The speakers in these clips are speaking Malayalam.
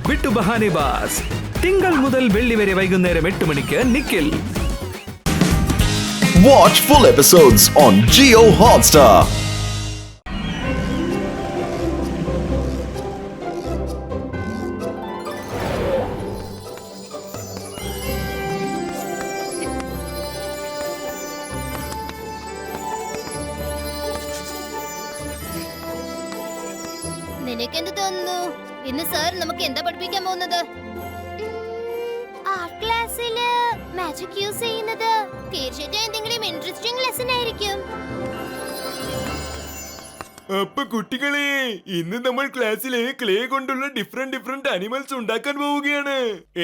വിട്ടു ബഹാനെ ബാസ്. തിങ്കൾ മുതൽ വെള്ളി വരെ വൈകുന്നേരം 8 മണിക്ക് Nikhil. Watch full episodes on Jio Hotstar. നിനക്കെന്ത് തോന്നുന്നു? ഇന്ന് സാർ നമുക്ക് എന്താ പഠിപ്പിക്കാൻ പോകുന്നത്? ആർട്ട് ക്ലാസ്സില് മാജിക് യൂസ് ചെയ്യുന്നത് തീർച്ചയായിട്ടും എന്തെങ്കിലും ഇൻട്രസ്റ്റിംഗ് ലെസൺ ആയിരിക്കും. അപ്പൊ കുട്ടികളെ, ഇന്ന് നമ്മൾ ക്ലാസ്സിലെ ക്ലേ കൊണ്ടുള്ള ഡിഫറെന്റ് അനിമൽസ് ഉണ്ടാക്കാൻ പോവുകയാണ്.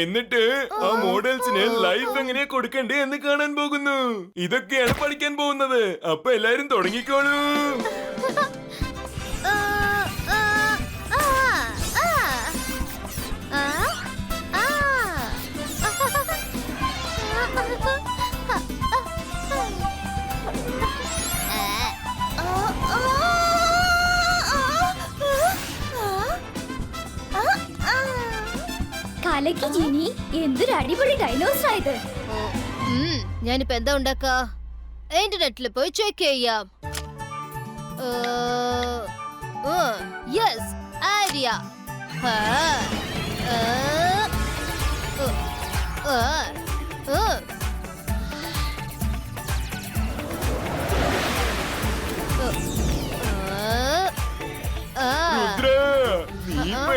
എന്നിട്ട് ആ മോഡൽസിന് ലൈഫ് എങ്ങനെയാ കൊടുക്കണ്ടേ എന്ന് കാണാൻ പോകുന്നു. ഇതൊക്കെയാണ് പഠിക്കാൻ പോകുന്നത്. അപ്പൊ എല്ലാരും തുടങ്ങിക്കോളൂ. കലക്കി ജിനി, എന്തൊരു അടിപൊളി ഡൈനോസർ ആയത്. ഞാനിപ്പോ എന്താ ഉണ്ടാക്കാ? ഇന്റർനെറ്റിൽ പോയി ചെക്ക് ചെയ്യാം. Yes, idea.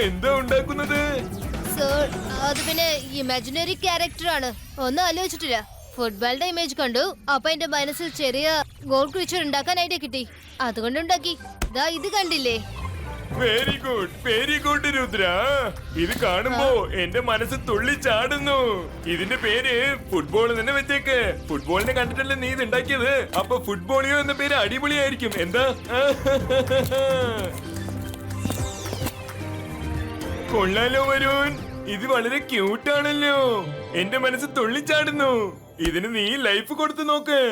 എന്താ ഉണ്ടാക്കുന്നത്? അത് പിന്നെ ഇമാജിനറി ക്യാരക്ടർ ആണ്. ഒന്നും ആലോചിച്ചിട്ടില്ല. ഫുട്ബോളിന്റെ ഇമേജ് കണ്ടു. അപ്പൊ എന്റെ മനസ്സിൽ ചെറിയ ഗോൾ ക്രീച്ചർ ഉണ്ടാക്കാൻ ഐഡിയ കിട്ടി. അതുകൊണ്ട് ഉണ്ടാക്കി. ദാ ഇത് കണ്ടില്ലേ? Very good Rudra. ഇത് കാണുമ്പോ എന്റെ മനസ്സ് തുള്ളിച്ചാടുന്നു. ഇതിന്റെ പേര് ഫുട്ബോൾ തന്നെ വെച്ചേക്ക്. ഫുട്ബോളിനെ കണ്ടിട്ടല്ലേ നീ ഇത് ഉണ്ടാക്കിയത്. അപ്പൊ ഫുട്ബോളിയോ എന്ന പേര് അടിപൊളിയായിരിക്കും. എന്താ? കൊള്ളാലോ വരുൺ, ഇത് വളരെ ക്യൂട്ടാണല്ലോ. എന്റെ മനസ്സ് തുള്ളിച്ചാടുന്നു. ഇതിന് നീ ലൈഫ് കൊടുത്തു നോക്ക്.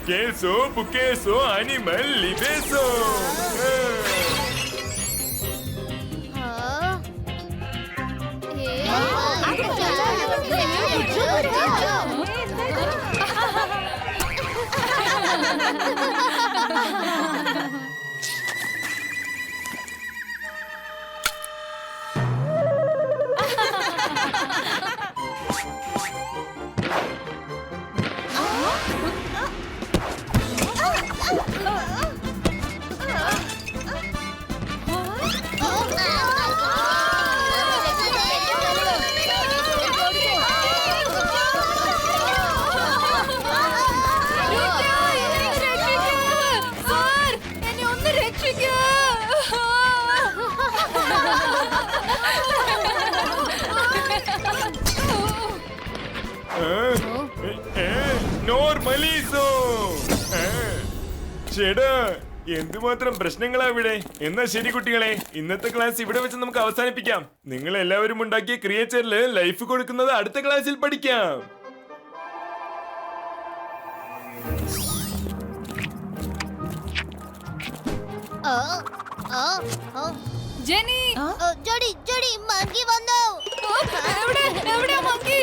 Queso, buqueso, animal, libeso. ചേടാ, എന്തുമാത്രം പ്രശ്നങ്ങളാ ഇവിടെ. എന്നാ ശരി കുട്ടികളെ, ഇന്നത്തെ ക്ലാസ് ഇവിടെ വെച്ച് നമുക്ക് അവസാനിപ്പിക്കാം. നിങ്ങൾ എല്ലാവരും ഉണ്ടാക്കിയ ക്രിയേച്ചറില് ലൈഫ് കൊടുക്കുന്നത് അടുത്ത ക്ലാസ്സിൽ പഠിക്കാം. ജെനി, ജോഡി ജോഡി മങ്കി വന്നു. എവിടെ മങ്കി?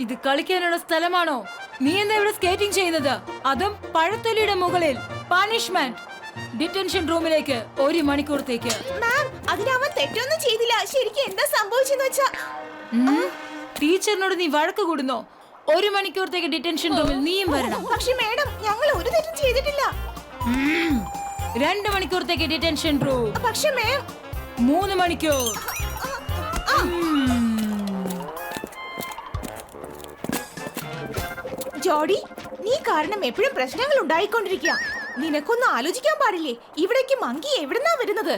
ഇത് കളിക്കാനുള്ള സ്ഥലമാണോ? നീ എന്താ ഇവിടെ സ്കേറ്റിംഗ് ചെയ്യുന്നത്? അതും പഴത്തൊലിയുടെ മുകളിൽ. പണിഷ്മെന്റ്, ഡിറ്റൻഷൻ റൂമിലേക്ക് 1 മണിക്കൂറത്തേക്ക്. മാം, അതിനവൻ തെറ്റൊന്നും ചെയ്തില്ല. ശരിക്കും എന്താ സംഭവിച്ചെന്ന് വെച്ചാ, ടീച്ചറിനോട് നീ വഴക്ക് കൂടുന്നോ? 1 മണിക്കൂറത്തേക്ക് ഡിറ്റൻഷൻ റൂമിൽ നീയും വരണം. പക്ഷെ മേഡം, ഞങ്ങൾ ഒരു തെറ്റും ചെയ്തിട്ടില്ല. 2 മണിക്കൂറത്തേക്ക് ഡിറ്റൻഷൻ റൂം. പക്ഷെ മാം, 3 മണിക്കൂർ. ജോഡി, നീ കാരണം എപ്പോഴും പ്രശ്നങ്ങൾ ഉണ്ടായിക്കൊണ്ടിരിക്കുക. നിനക്കൊന്നും ആലോചിക്കാൻ പാടില്ലേ? ഇവിടേക്ക് മങ്കി എവിടുന്നാ വരുന്നത്?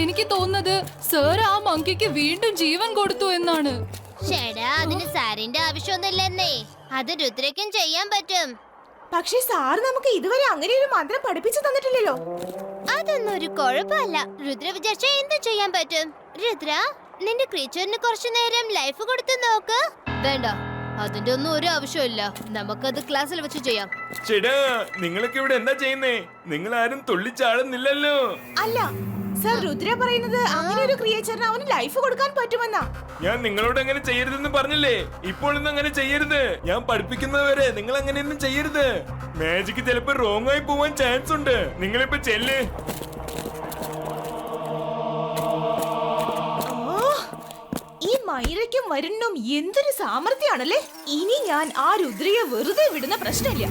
എനിക്ക് തോന്നുന്നത് സർ ആ മങ്കിക്ക് വീണ്ടും ജീവൻ കൊടുത്തു എന്നാണ്. ചേടാ, അതിന് സാറിന്റെ ആവശ്യമൊന്നുമില്ലെന്നേ. അത് രുദ്രയ്ക്കും ചെയ്യാൻ പറ്റും. പക്ഷെ സാർ നമുക്ക് ഇതുവരെ അങ്ങനെ ഒരു മന്ത്രം പഠിപ്പിച്ചു തന്നിട്ടില്ലല്ലോ. അതൊന്നും ഇതൊന്നും ഒരു കുഴപ്പമല്ല. രുദ്ര വിചാരിച്ച എന്ത് ചെയ്യാൻ പറ്റും? രുദ്ര, നിന്റെ ക്രീച്ചറിന് കുറച്ചു നേരം ലൈഫ് കൊടുത്തു നോക്ക്. വേണ്ട, അതിന്റെ ഒന്നും ഒരു ആവശ്യമില്ല. നമുക്കത് ക്ലാസ്സിൽ വെച്ച് ചെയ്യാം. ചേട്ടാ, നിങ്ങളൊക്കെ ഇവിടെ എന്താ ചെയ്യുന്നേ? നിങ്ങൾ ആരും തുള്ളിച്ചാടുന്നില്ലല്ലോ. അല്ല സർ, രുദ്ര പറയുന്നത് അങ്ങനെ ഒരു ക്രിയേച്ചറിന് അവന് ലൈഫ് കൊടുക്കാൻ പറ്റുമെന്നാ. ഞാൻ നിങ്ങളോട് അങ്ങനെ ചെയ്യരുതെന്ന് പറഞ്ഞില്ലേ? ഇപ്പോഴൊന്നും അങ്ങനെ ചെയ്യരുത്. ഞാൻ പഠിപ്പിക്കുന്നവരെ നിങ്ങൾ അങ്ങനെയൊന്നും ചെയ്യരുത്. മാജിക് ചിലപ്പോ റോങ് ആയി പോവാൻ ചാൻസ് ഉണ്ട്. നിങ്ങളിപ്പോ ചെല്ല്. ഈ മൈരയ്ക്കും വരുണും എന്തൊരു സാമർത്ഥ്യാണല്ലേ. ഇനി ഞാൻ ആ രുദ്രയെ വെറുതെ വിടുന്ന പ്രശ്നമില്ല.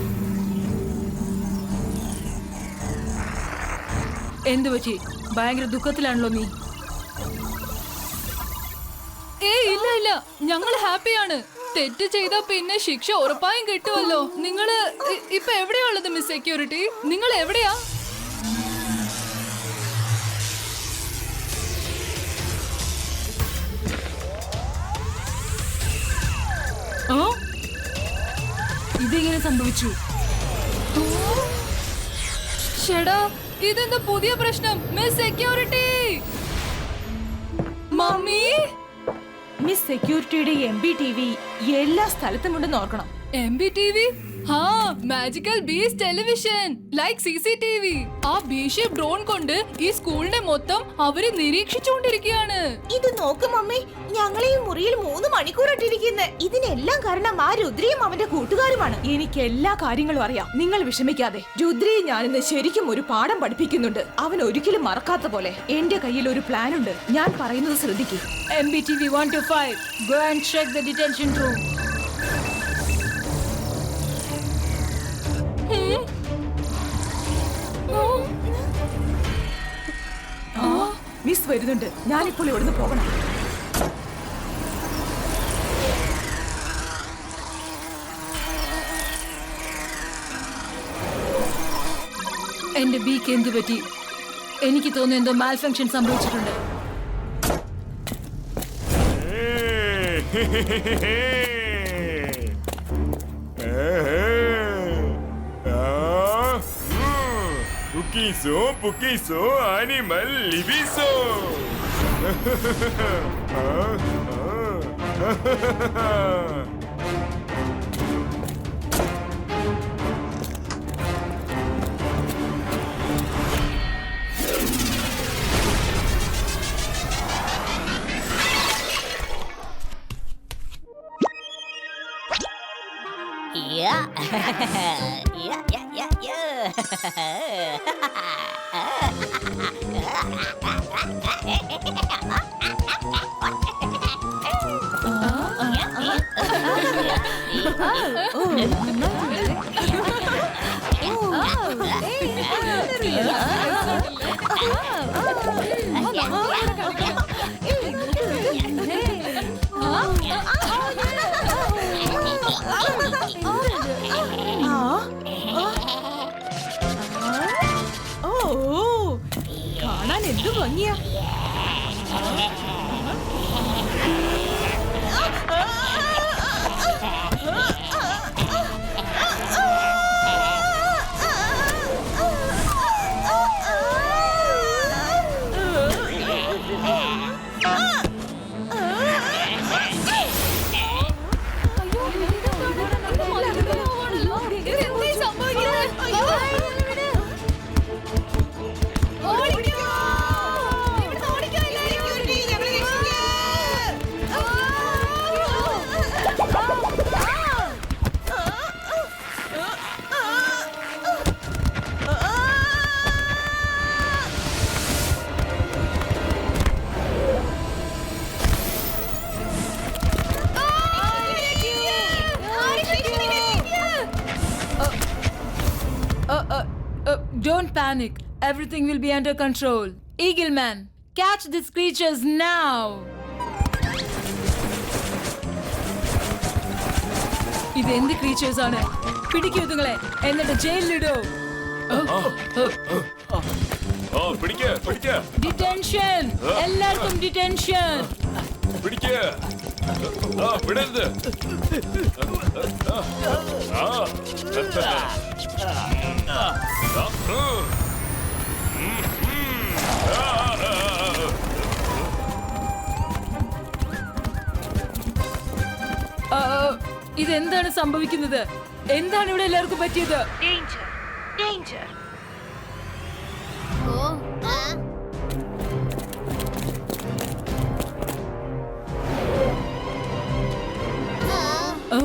എന്തു പറ്റി? ഭയങ്കര ദുഃഖത്തിലാണല്ലോ നീ. ഇല്ല ഇല്ല, ഞങ്ങൾ ഹാപ്പിയാണ്. തെറ്റ് ചെയ്താ പിന്നെ ശിക്ഷ ഉറപ്പായും കിട്ടുമല്ലോ. നിങ്ങള് ഇപ്പൊ എവിടെയുള്ളത് മിസ് സെക്യൂരിറ്റി? നിങ്ങൾ എവിടെയാ? ഇതെങ്ങനെ സംഭവിച്ചു? ചേടാ, ഇതെന്താ പുതിയ പ്രശ്നം? Miss security, mummy. മിസ് സെക്യൂരിറ്റിയുടെ MBTV എല്ലാ സ്ഥലത്തും ഉണ്ടെന്ന് ഓർക്കണം. MBTV? Magical bees television, like CCTV. ആ ബീഷപ്പ് ഡ്രോൺ കൊണ്ട് ഈ സ്കൂളിനെ മൊത്തം അവര് നിരീക്ഷിച്ചുകൊണ്ടിരിക്കുകയാണ്. ഇത് നോക്ക് മമ്മി, ഞങ്ങളെ ഈ മുറിയിൽ 3 മണിക്കൂർ ഇട്ടിരിക്കുന്നത്. ഇതിനെല്ലാം കാരണം ആ രുദ്രയും അവന്റെ കൂട്ടുകാരുമാണ്. എനിക്ക് എല്ലാ കാര്യങ്ങളും അറിയാം. നിങ്ങൾ വിഷമിക്കാതെ. രുദ്രയെ ഞാനിന്ന് ശരിക്കും ഒരു പാഠം പഠിപ്പിക്കുന്നുണ്ട്. അവൻ ഒരിക്കലും മറക്കാത്ത പോലെ. എന്റെ കയ്യിൽ ഒരു പ്ലാൻ ഉണ്ട്. ഞാൻ പറയുന്നത് ശ്രദ്ധിക്കൂ. MBTV 1 to 5, go and check the detention room. Miss വരുന്നുണ്ട്. ഞാനിപ്പോൾ ഇവിടുന്ന് പോകണം. എന്റെ ബീക്ക് എന്തു പറ്റി? എനിക്ക് തോന്നുന്നു എന്തോ മാൽ ഫംഗ്ഷൻ സംഭവിച്ചിട്ടുണ്ട്. Pukiso, animal libiso. കാണാൻ എന്ത് ഭംഗിയാ. Don't panic. Everything will be under control. Eagle Man, catch these creatures now. ഇത് എന്ത് ക്രീച്ചേഴ്സ് ആണ്? പിടിക്കൂ നിങ്ങളെ, എന്നിട്ട് ജയിലിലിടൂ. ഡിറ്റൻഷൻ, എല്ലാവർക്കും ഡിറ്റൻഷൻ. വിടരുത്. ഇതെന്താണ് സംഭവിക്കുന്നത്? എന്താണ് ഇവിടെ എല്ലാവർക്കും പറ്റിയത്? ഓ ആ. ആ?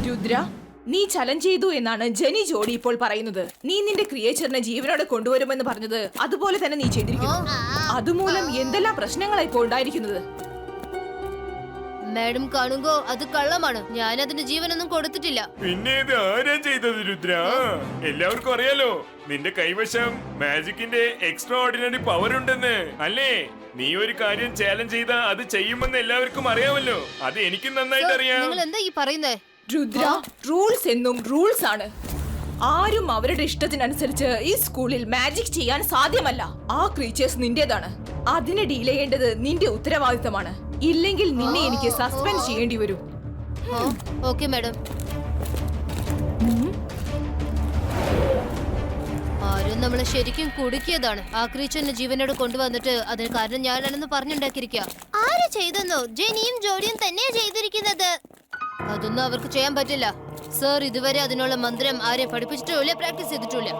രുദ്ര, നീ ചലഞ്ച് ചെയ്തു എന്നാണ് ജെനി ജോഡി ഇപ്പോൾ പറയുന്നത്. നീ നിന്റെ ക്രിയേച്ചറിനെ ജീവനോടെ കൊണ്ടുവരുമെന്ന് പറഞ്ഞത് അതുപോലെ തന്നെ നീ ചെയ്തിരിക്കുന്നു. അതുമൂലം എന്തെല്ലാം പ്രശ്നങ്ങളായി ഇപ്പോൾ ഉണ്ടായിരിക്കുന്നത്. മാഡം കാണുമ്പോ അത് കള്ളമാണ്. ഞാൻ അതിന് ജീവനൊന്നും കൊടുത്തിട്ടില്ല. പിന്നെ ഇത് ആരാ ചെയ്തത് രുദ്ര? എല്ലാവർക്കും അറിയാലോ നിന്റെ കൈവശം മാജിക്കിന്റെ എക്സ്ട്രാ ഓർഡിനറി പവർ ഉണ്ടെന്ന് അല്ലേ? നീ ഒരു കാര്യം ചാലഞ്ച് ചെയ്താ അത് ചെയ്യുമെന്ന് എല്ലാവർക്കും അറിയാമല്ലോ. അത് എനിക്കും നന്നായിട്ട് അറിയാം. നിങ്ങൾ എന്താ ഈ പറയുന്നേ? രുദ്ര, റൂൾസ് എന്നും റൂൾസ് ആണ്. ആരും അവരുടെ ഇഷ്ടത്തിനനുസരിച്ച് ഈ സ്കൂളിൽ മാജിക് ചെയ്യാൻ സാധ്യമല്ല. ആ ക്രീച്ചേഴ്സ് നിന്റേതാണ്. അതിനെ ഡീൽ ചെയ്യേണ്ടത് നിന്റെ ഉത്തരവാദിത്തമാണ്. ഇല്ലെങ്കിൽ നിന്നെ എനിക്ക് സസ്പെൻഡ് ചെയ്യേണ്ടി വരും. Okay madam. ആരും നമ്മളെ ശരിക്കും കുടുക്കിയതാണ്. ആ ക്രീച്ചറിനെ ജീവനോട് കൊണ്ടുവന്നിട്ട് അതിന് കാരണം ഞാനാണെന്ന് പറഞ്ഞുണ്ടാക്കിയിരിക്കുക. ആര് ചെയ്തെന്നോ? ജെനിയും ജോഡിയും തന്നെ ചെയ്തിരിക്കുന്നത്. അതൊന്നും അവർക്ക് ചെയ്യാൻ പറ്റില്ല. സർ ഇതുവരെ അതിനുള്ള മന്ത്രം ആരെ പഠിപ്പിച്ചിട്ടില്ല, പ്രാക്ടീസ് ചെയ്തിട്ടില്ല.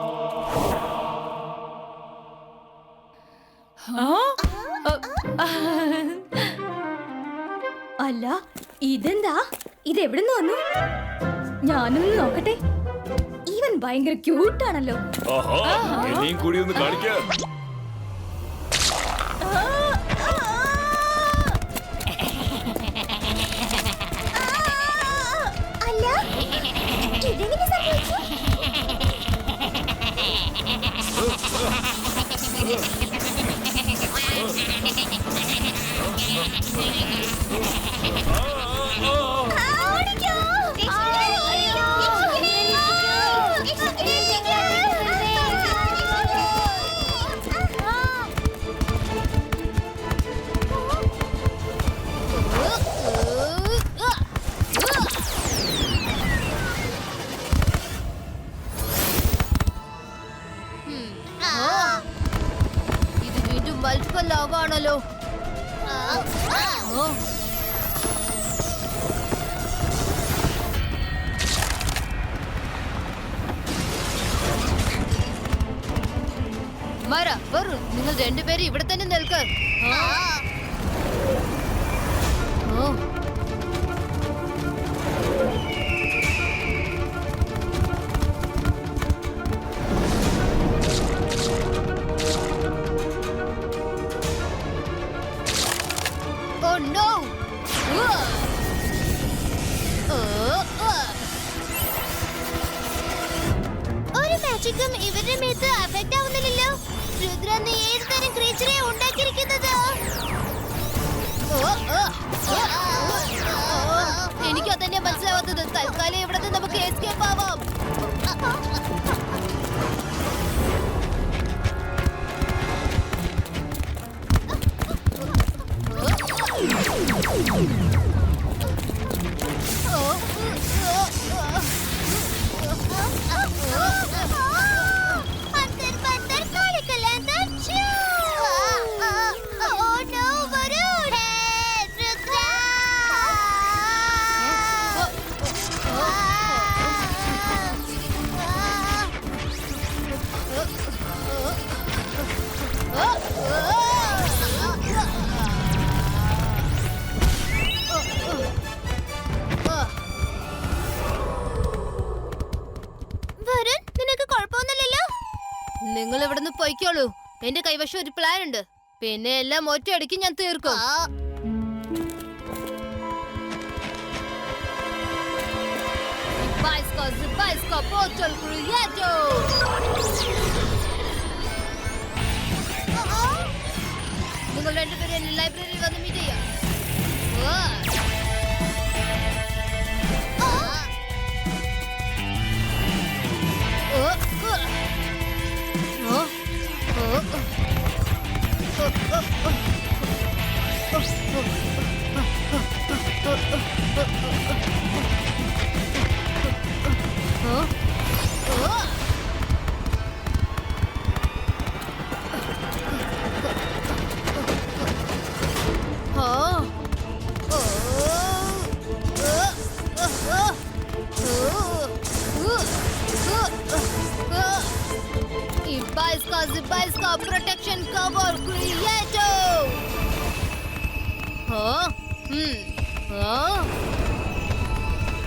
അല്ല, ഇതെന്താ? ഇതെവിടുന്ന് വന്നു? ഞാനൊന്ന് നോക്കട്ടെ. ഇവൻ ഭയങ്കര ക്യൂട്ടാണല്ലോ. എന്നെയും കൂടി ഒന്ന് കാണിക്കാം. അല്ല, ഇതെങ്ങനെ സംഭവിച്ചു? ഇത് വീണ്ടും മൾട്ടിപ്പൽ ആവാണല്ലോ. മര വരൂ, നിങ്ങൾ രണ്ടുപേരും ഇവിടെ തന്നെ നിൽക്ക്. Oh no! ഒരു മാജിക്കും ഇവരുടെ മേത്ത് അഫക്റ്റ് ആവുന്നില്ലല്ലോ. രുദ്ര, നീ ഏത് തരം ക്രീച്ചറെ ഉണ്ടാക്കിയിരിക്കുന്നത്? എനിക്ക് അതന്നെ മനസ്സിലാവാത്തത്. തൽക്കാലം ഇവിടെ നിന്ന് നമുക്ക് എസ്കേപ്പ് ആവാം. നിങ്ങൾ ഇവിടുന്ന് പൊയ്ക്കോളൂ. എന്റെ കൈവശം ഒരു പ്ലാൻ ഉണ്ട്. പിന്നെ എല്ലാം ഒറ്റയടിക്ക് ഞാൻ തീർക്കും. നിങ്ങൾ രണ്ടുപേരും എന്നെ ലൈബ്രറിയിൽ വന്ന് മീറ്റ് ചെയ്യാം.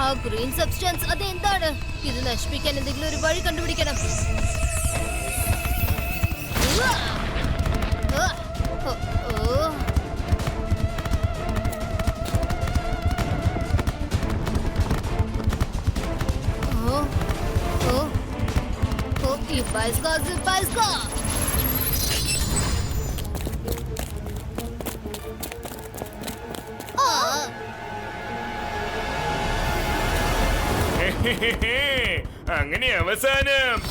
ആ ഗ്രീൻ സബ്സ്റ്റൻസ് അതെന്താണ്? ഇത് നശിപ്പിക്കാൻ എന്തെങ്കിലും ഒരു വഴി കണ്ടുപിടിക്കണം. അങ്ങനെ അവസാനം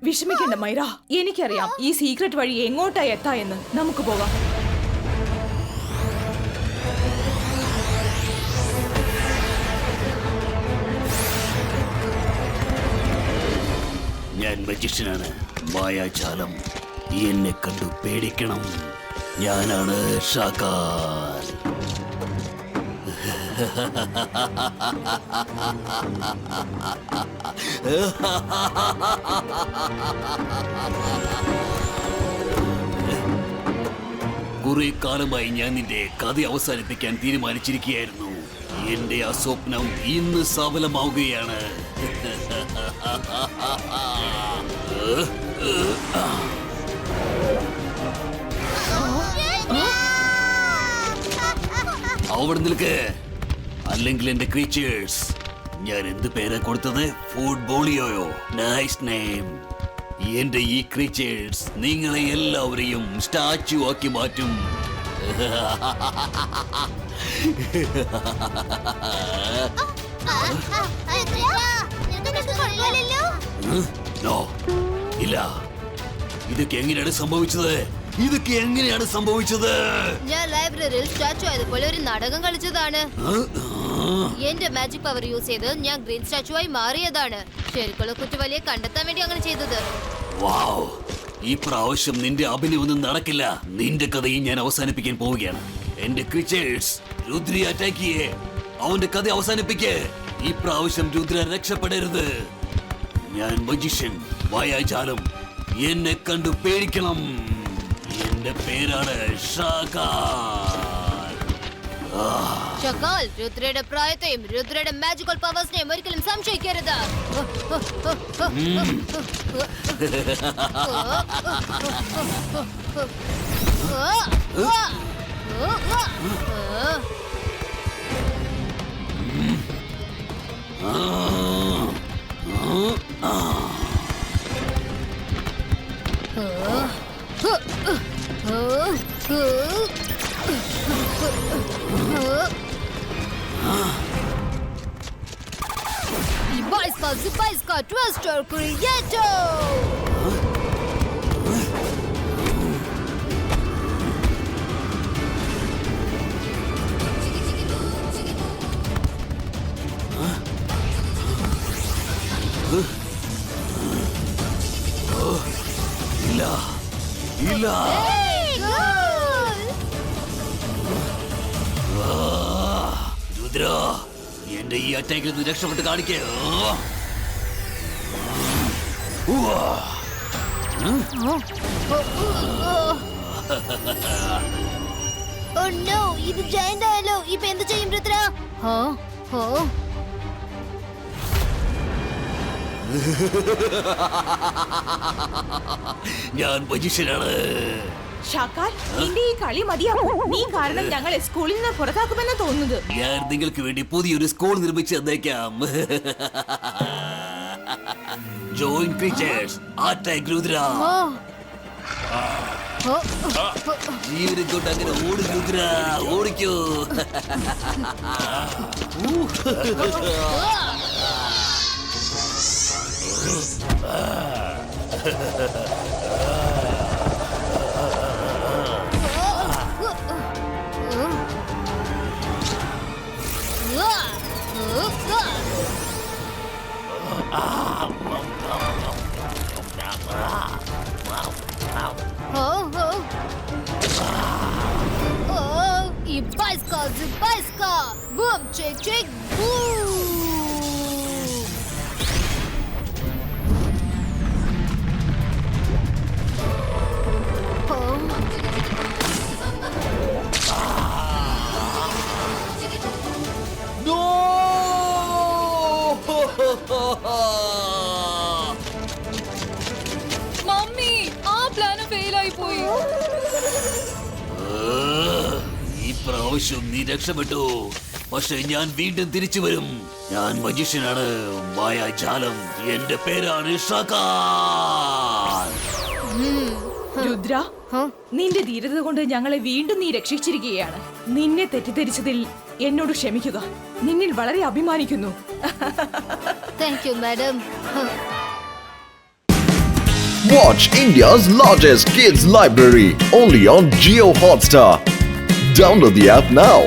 വിഷമിക്കണ്ട മൈര, എനിക്കറിയാം ഈ സീക്രട്ട് വഴി എങ്ങോട്ടാ എത്താ എന്ന്. നമുക്ക് പോകാം. ഞാൻ മജിഷ്യനാണ്, മായാജാലം. എന്നെ കണ്ടു പേടിക്കണം. ഞാനാണ് ഷാക്കാൻ. കുറെ കാലമായി ഞാൻ നിന്റെ കഥ അവസാനിപ്പിക്കാൻ തീരുമാനിച്ചിരിക്കുകയായിരുന്നു. എന്റെ ആ സ്വപ്നം ഇന്ന് സഫലമാവുകയാണ്. അവിടെ നിൽക്ക്, അല്ലെങ്കിൽ എന്റെ ക്രീച്ചേഴ്സ്. ഞാൻ എന്ത് പേരാ കൊടുത്തത്? ഫുട്ബോളിയോയോ? Nice name. എന്റെ ഈ ക്രീച്ചേഴ്സ് നിങ്ങളെ എല്ലാവരെയും സ്റ്റാച്ചു ആക്കി മാറ്റും. നോ, ഇല്ല. ഇതൊക്കെ എങ്ങനെയാണ് സംഭവിച്ചത്? ഇതൊക്കെ എങ്ങനെയാണ് സംഭവിച്ചത്? ഞാൻ ലൈബ്രറിയിൽ സ്റ്റാച്ചു ആയതുപോലെ ഒരു നാടകം കളിച്ചതാണ്. എന്റെ മാജിക് പവർ യൂസ് ചെയ്ത് ഞാൻ ഗ്രീൻ സ്റ്റാച്ചു ആയി മാറിയതാണ്. ശരിക്കുള്ള കുറ്റവാളിയെ കണ്ടെത്താൻ വേണ്ടി അങ്ങനെ ചെയ്തത്. വാവ്, ഈ പ്രാവശ്യം നിന്റെ അഭിനയൊന്നും നടക്കില്ല. നിന്റെ കഥയും ഞാൻ അവസാനിപ്പിക്കാൻ പോവുകയാണ്. എന്റെ ക്രീച്ചേഴ്സ്, രുദ്രയെ അറ്റാക്ക് ചെയ്യേ. അവന്റെ കഥ അവസാനിപ്പിക്കേ. ഈ പ്രാവശ്യം രുദ്ര രക്ഷപ്പെടരുത്. ഞാൻ മജിഷ്യൻ, മായാജാലം. എന്നെ കണ്ടു പേടിക്കണം. എന്റെ പേരാണ് ഷാക്കാൻ. ഷക്കാൽ, രുദ്രയുടെ പ്രായത്തെയും രുദ്രയുടെ മാജിക്കൽ പവേഴ്സിനെയും ഒരിക്കലും സംശയിക്കരുത്. Zibaiska Twister Creator! ഇല്ല, ഇല്ല. രുദ്ര, എന്റെ ഈ അറ്റാക്കിൽ നിന്ന് രക്ഷപ്പെട്ട് കാണിക്കേ. ഇത് ജയന്റ് ആയല്ലോ. ഇപ്പൊ എന്ത് ചെയ്യും രുദ്ര? ഞാൻ മജിഷ്യനാണ്. ഷാക്കാൻ, നിന്റെ ഈ കളി മതിയാവും. നീ കാരണം ഞങ്ങളെ സ്കൂളിൽ നിന്ന് പുറത്താക്കുമെന്ന് തോന്നുന്നത്. ഞാൻ നിങ്ങൾക്ക് വേണ്ടി പുതിയൊരു സ്കൂൾ നിർമ്മിച്ചു തന്നേക്കാം. Join creatures, attack Rudra. ജീവനെ കൊണ്ട് അങ്ങനെ ഓടി രുദ്ര, ഓടിക്കോ. ജയിലായി പോയി. ഈ പ്രാവശ്യം നീ രക്ഷപ്പെട്ടു. പക്ഷെ ഞാൻ വീണ്ടും തിരിച്ചു വരും. ഞാൻ മജീഷ്യനാണ്, മായാജാലം. എന്റെ പേരാണ് ഷാക്കാൻ. രുദ്ര, നിന്റെ ധീരത കൊണ്ട് ഞങ്ങളെ വീണ്ടും നീ രക്ഷിച്ചിരിക്കുകയാണ്. നിന്നെ തെറ്റിദ്ധരിച്ചതിൽ എന്നോട് ക്ഷമിക്കുക. നിന്നിൽ വളരെ അഭിമാനിക്കുന്നു. Thank you madam. Watch India's largest kids library only on Jio Hotstar. Download the app now.